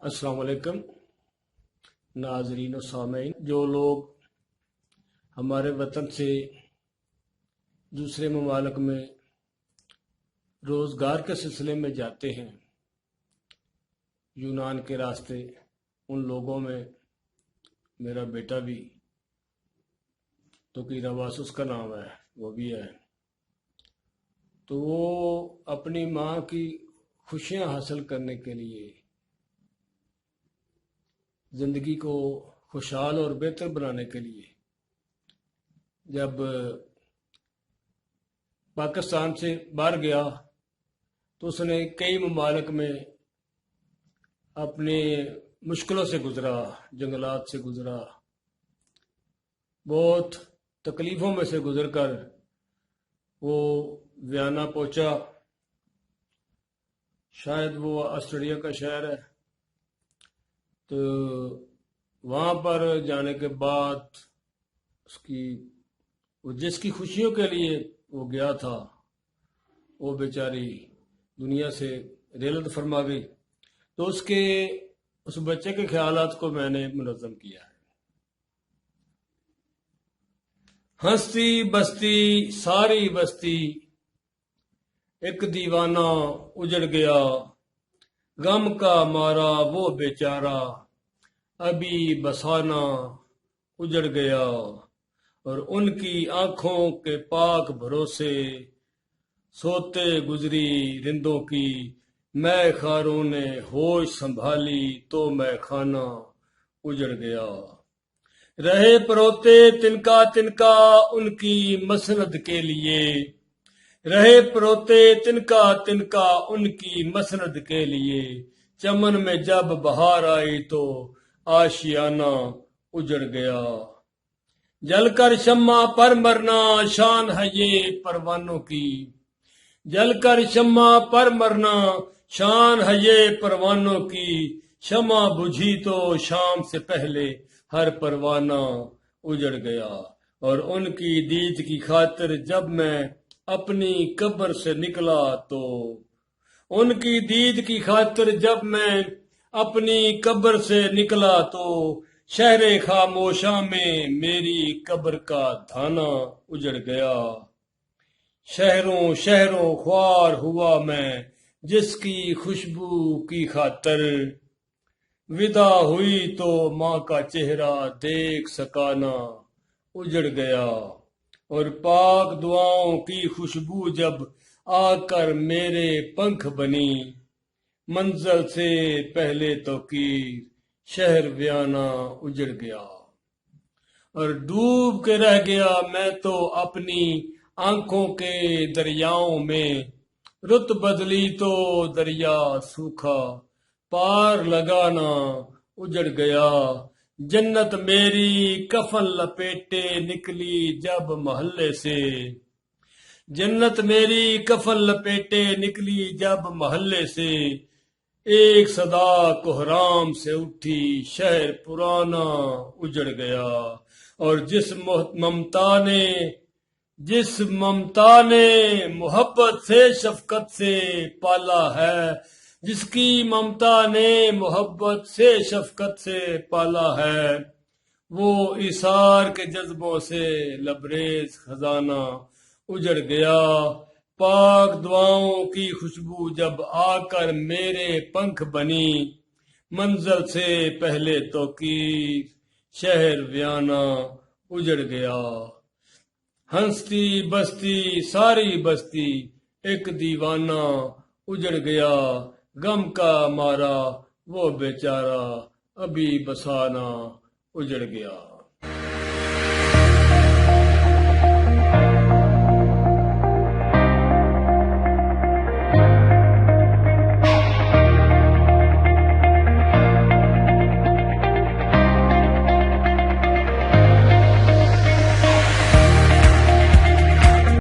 السلام علیکم ناظرین و سامعین۔ جو لوگ ہمارے وطن سے دوسرے ممالک میں روزگار کے سلسلے میں جاتے ہیں، یونان کے راستے، ان لوگوں میں میرا بیٹا بھی تو کی نواس اس کا نام ہے، وہ بھی ہے۔ تو وہ اپنی ماں کی خوشیاں حاصل کرنے کے لیے، زندگی کو خوشحال اور بہتر بنانے کے لیے جب پاکستان سے باہر گیا تو اس نے کئی ممالک میں اپنے مشکلوں سے گزرا، جنگلات سے گزرا، بہت تکلیفوں میں سے گزر کر وہ ویانا پہنچا۔ شاید وہ آسٹریلیا کا شہر ہے۔ تو وہاں پر جانے کے بعد جس کی خوشیوں کے لیے وہ گیا تھا، وہ بیچاری دنیا سے رحلت فرما گئی۔ تو اس بچے کے خیالات کو میں نے منظم کیا ہے۔ ہنستی بستی ساری بستی، ایک دیوانہ اجڑ گیا، غم کا مارا وہ بیچارہ، ابھی بسانا اجڑ گیا، اور ان کی آنکھوں کے پاک بھروسے سوتے گزری رندوں کی، میں خاروں نے ہوش سنبھالی تو میں خانہ اجڑ گیا۔ رہے پروتے تنکا تنکا ان کی مسند کے لیے، رہے پروتے تنکا تنکا ان کی مسند کے لیے، چمن میں جب بہار آئی تو آشیانہ اجڑ گیا۔ جل کر شمع پر مرنا شان ہے یہ پروانوں کی، جل کر شمع پر مرنا شان ہے یہ پروانوں کی، شمع بجھی تو شام سے پہلے ہر پروانہ اجڑ گیا۔ اور ان کی دید کی خاطر جب میں اپنی قبر سے نکلا تو، ان کی دید کی خاطر جب میں اپنی قبر سے نکلا تو، شہر خاموشاں میں میری قبر کا دھانا اجڑ گیا۔ شہروں شہروں خوار ہوا میں جس کی خوشبو کی خاطر، ودا ہوئی تو ماں کا چہرہ دیکھ سکانا اجڑ گیا۔ اور پاک دعاؤں کی خوشبو جب آ کر میرے پنکھ بنی، منزل سے پہلے تو شہر ویانا اجڑ گیا۔ اور ڈوب کے رہ گیا میں تو اپنی آنکھوں کے دریاؤں میں، رت بدلی تو دریا سوکھا پار لگانا اجڑ گیا۔ جنت میری کفن لپیٹے نکلی جب محلے سے، جنت میری کفن لپیٹے نکلی جب محلے سے، ایک صدا کوہرام سے اٹھی شہر پرانا اجڑ گیا۔ اور جس ممتا نے محبت سے شفقت سے پالا ہے، جس کی ممتا نے محبت سے شفقت سے پالا ہے، وہ ایثار کے جذبوں سے لبریز خزانہ اجڑ گیا۔ پاک دعاؤں کی خوشبو جب آ کر میرے پنکھ بنی، منزل سے پہلے تو شہر ویانا اجڑ گیا۔ ہنستی بستی ساری بستی، ایک دیوانہ اجڑ گیا، غم کا مارا وہ بیچارہ، ابھی بسانا اجڑ گیا۔